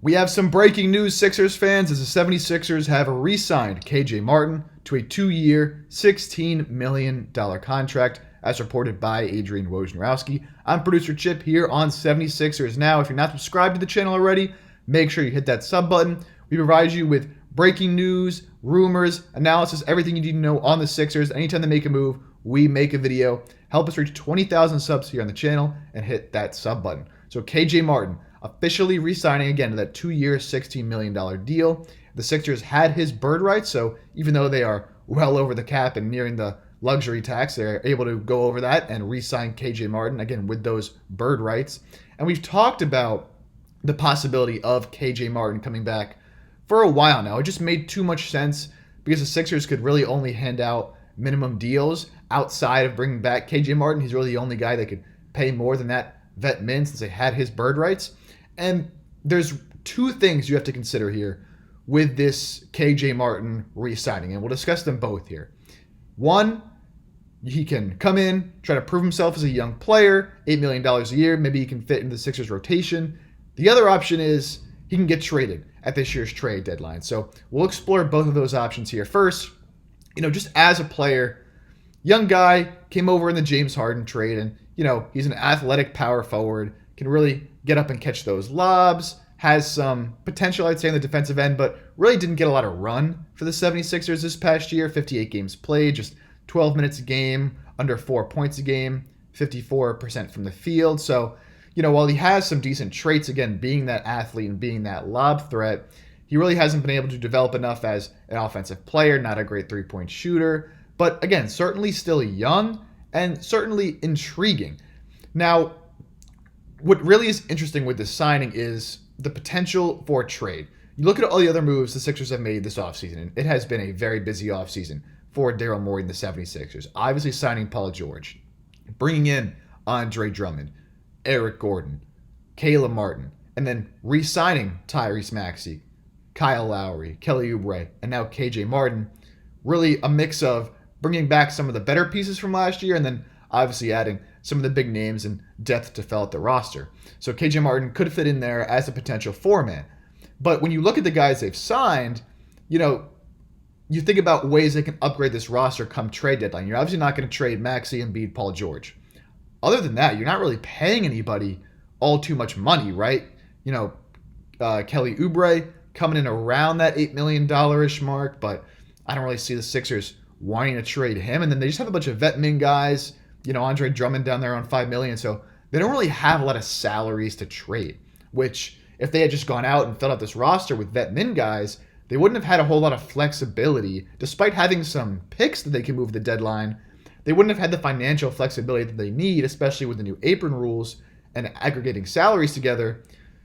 We have some breaking news, Sixers fans, as the 76ers have re-signed KJ Martin to a 2-year, $16 million contract, as reported by Adrian Wojnarowski. I'm producer Chip here on 76ers Now. If you're not subscribed to the channel already, make sure you hit that sub button. We provide you with breaking news, rumors, analysis, everything you need to know on the Sixers. Anytime they make a move, we make a video. Help us reach 20,000 subs here on the channel and hit that sub button. So KJ Martin officially re-signing again to that 2-year, $16 million deal. The Sixers had his bird rights, so even though they are well over the cap and nearing the luxury tax, they're able to go over that and re-sign KJ Martin, again, with those bird rights. And we've talked about the possibility of KJ Martin coming back for a while now. It just made too much sense because the Sixers could really only hand out minimum deals outside of bringing back KJ Martin. He's really the only guy that could pay more than that vet min since they had his bird rights. And there's two things you have to consider here with this KJ Martin re-signing, and we'll discuss them both here. One, he can come in, try to prove himself as a young player, $8 million a year. Maybe he can fit into the Sixers rotation. The other option is he can get traded at this year's trade deadline. So we'll explore both of those options here. First, just as a player, young guy, came over in the James Harden trade, and, he's an athletic power forward, can really get up and catch those lobs, has some potential, I'd say, on the defensive end, but really didn't get a lot of run for the 76ers this past year. 58 games played, just 12 minutes a game, under 4 points a game, 54% from the field. So, while he has some decent traits, again, being that athlete and being that lob threat, he really hasn't been able to develop enough as an offensive player, not a great three-point shooter, but again, certainly still young and certainly intriguing. Now, what really is interesting with this signing is the potential for a trade. You look at all the other moves the Sixers have made this offseason, and it has been a very busy offseason for Daryl Morey and the 76ers. Obviously signing Paul George, bringing in Andre Drummond, Eric Gordon, Caleb Martin, and then re-signing Tyrese Maxey, Kyle Lowry, Kelly Oubre, and now KJ Martin. Really a mix of bringing back some of the better pieces from last year and then obviously adding some of the big names and depth to fill out the roster. So KJ Martin could fit in there as a potential four-man. But when you look at the guys they've signed, you think about ways they can upgrade this roster come trade deadline. You're obviously not going to trade Maxey, Embiid, Paul George. Other than that, you're not really paying anybody all too much money, right? Kelly Oubre coming in around that $8 million-ish mark, but I don't really see the Sixers wanting to trade him. And then they just have a bunch of vet min guys, Andre Drummond down there on $5 million. So they don't really have a lot of salaries to trade, which if they had just gone out and filled out this roster with vet min guys, they wouldn't have had a whole lot of flexibility. Despite having some picks that they can move at the deadline, they wouldn't have had the financial flexibility that they need, especially with the new apron rules and aggregating salaries together,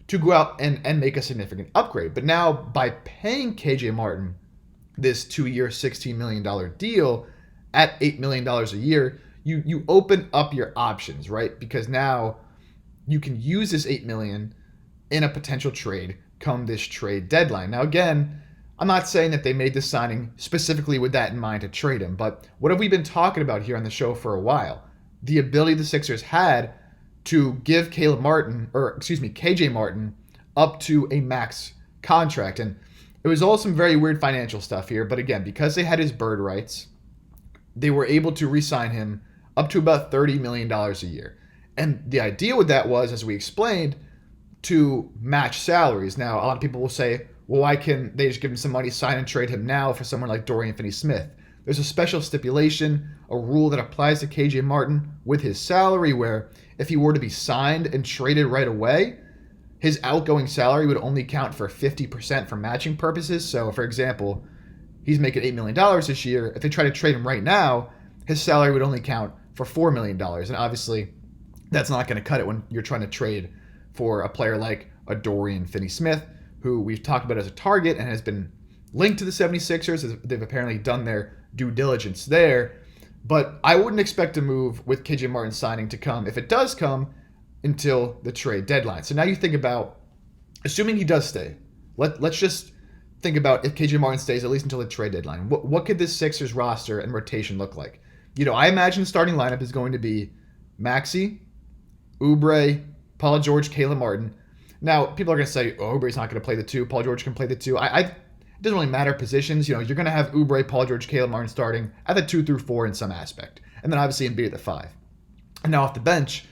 to go out and make a significant upgrade. But now, by paying KJ Martin this 2-year, $16 million deal at $8 million a year, you open up your options, right? Because now you can use this $8 million in a potential trade come this trade deadline. Now, again, I'm not saying that they made this signing specifically with that in mind to trade him, but what have we been talking about here on the show for a while? The ability the Sixers had to give KJ Martin up to a max contract. And it was all some very weird financial stuff here, but again, because they had his bird rights, they were able to re-sign him up to about $30 million a year. And the idea with that was, as we explained, to match salaries. Now, a lot of people will say, well, why can't they just give him some money, sign and trade him now for someone like Dorian Finney-Smith? There's a special stipulation, a rule that applies to KJ Martin with his salary, where if he were to be signed and traded right away, his outgoing salary would only count for 50% for matching purposes. So, for example, he's making $8 million this year. If they try to trade him right now, his salary would only count for $4 million. And obviously, that's not going to cut it when you're trying to trade for a player like a Dorian Finney-Smith, who we've talked about as a target and has been linked to the 76ers. They've apparently done their due diligence there. But I wouldn't expect a move with KJ Martin signing to come, if it does come, until the trade deadline. So now you think about, assuming he does stay, let's just think about if KJ Martin stays at least until the trade deadline. What could this Sixers roster and rotation look like? I imagine the starting lineup is going to be Maxey, Oubre, Paul George, Caleb Martin. Now, people are going to say, oh, Oubre's not going to play the 2. Paul George can play the 2. It doesn't really matter positions. You're going to have Oubre, Paul George, Caleb Martin starting at the 2 through 4 in some aspect. And then obviously Embiid at the 5. And now off the bench,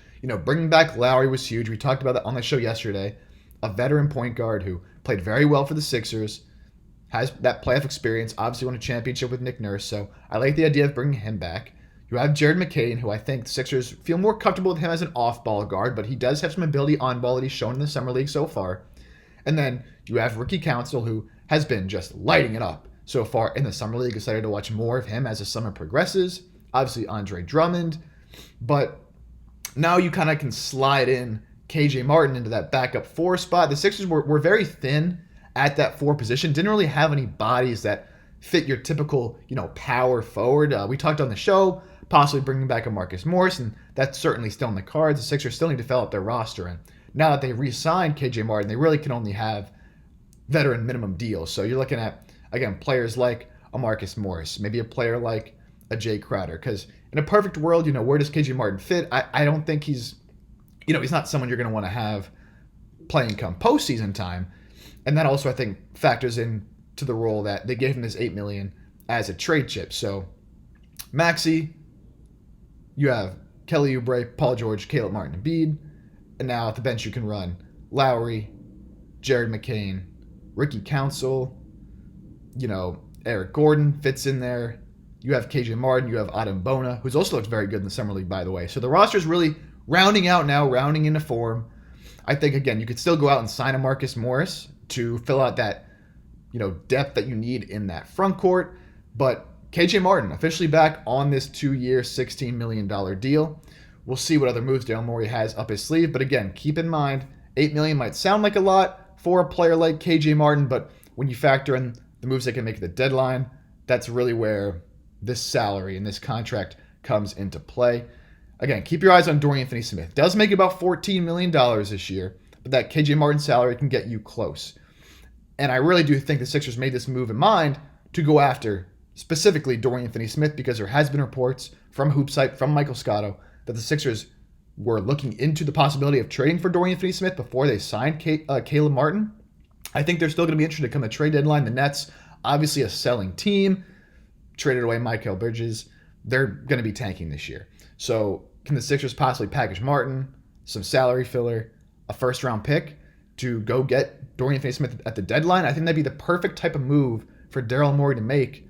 bringing back Lowry was huge. We talked about that on the show yesterday. A veteran point guard who played very well for the Sixers, has that playoff experience, obviously won a championship with Nick Nurse. So I like the idea of bringing him back. You have Jared McCain, who I think the Sixers feel more comfortable with him as an off-ball guard, but he does have some ability on-ball that he's shown in the Summer League so far. And then you have Ricky Council, who has been just lighting it up so far in the Summer League. Excited to watch more of him as the summer progresses. Obviously, Andre Drummond. But now you kind of can slide in KJ Martin into that backup 4 spot. The Sixers were very thin at that 4 position. Didn't really have any bodies that fit your typical, power forward. We talked on the show, possibly bringing back a Marcus Morris, and that's certainly still in the cards. The Sixers still need to develop their roster, and now that they re-signed KJ Martin, they really can only have veteran minimum deals. So you're looking at, again, players like a Marcus Morris, maybe a player like a Jay Crowder, because in a perfect world, where does KJ Martin fit? I don't think he's not someone you're going to want to have playing come postseason time. And that also, I think, factors in to the role that they gave him this $8 million as a trade chip. So Maxey, you have Kelly Oubre, Paul George, Caleb Martin, Embiid. And now at the bench you can run Lowry, Jared McCain, Ricky Council, Eric Gordon fits in there. You have KJ Martin, you have Adam Bona, who's also looked very good in the Summer League, by the way. So the roster is really rounding out now, rounding into form. I think, again, you could still go out and sign a Marcus Morris to fill out that, depth that you need in that front court. But KJ Martin officially back on this 2-year, $16 million deal. We'll see what other moves Daryl Morey has up his sleeve. But again, keep in mind, $8 million might sound like a lot for a player like KJ Martin, but when you factor in the moves they can make at the deadline, that's really where this salary and this contract comes into play. Again, keep your eyes on Dorian Finney-Smith. Does make about $14 million this year, but that KJ Martin salary can get you close. And I really do think the Sixers made this move in mind to go after specifically Dorian Finney-Smith, because there has been reports from HoopSite, from Michael Scotto, that the Sixers were looking into the possibility of trading for Dorian Finney-Smith before they signed Caleb Martin. I think they're still going to be interested to come the trade deadline. The Nets, obviously a selling team, traded away Mikal Bridges. They're going to be tanking this year. So can the Sixers possibly package Martin, some salary filler, a first-round pick to go get Dorian Finney-Smith at the deadline? I think that'd be the perfect type of move for Daryl Morey to make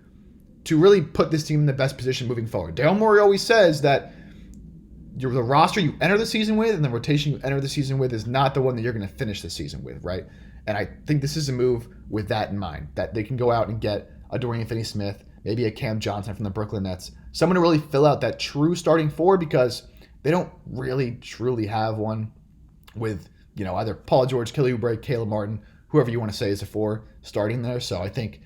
to really put this team in the best position moving forward. Daryl Morey always says that the roster you enter the season with and the rotation you enter the season with is not the one that you're going to finish the season with, right? And I think this is a move with that in mind, that they can go out and get a Dorian Finney-Smith, maybe a Cam Johnson from the Brooklyn Nets, someone to really fill out that true starting 4, because they don't really truly have one with, either Paul George, Kelly Oubre, Caleb Martin, whoever you want to say is a 4 starting there. So I think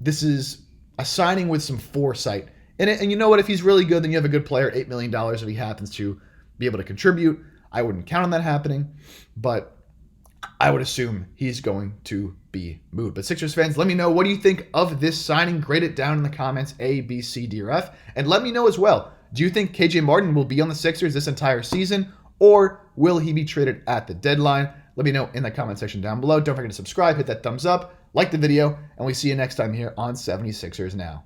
this is a signing with some foresight in it. And you know what? If he's really good, then you have a good player, $8 million, if he happens to be able to contribute. I wouldn't count on that happening, but I would assume he's going to be moved. But Sixers fans, let me know, what do you think of this signing? Grade it down in the comments, A, B, C, D, or F. And let me know as well, do you think KJ Martin will be on the Sixers this entire season, or will he be traded at the deadline? Let me know in the comment section down below. Don't forget to subscribe, hit that thumbs up, like the video, and we see you next time here on 76ers Now.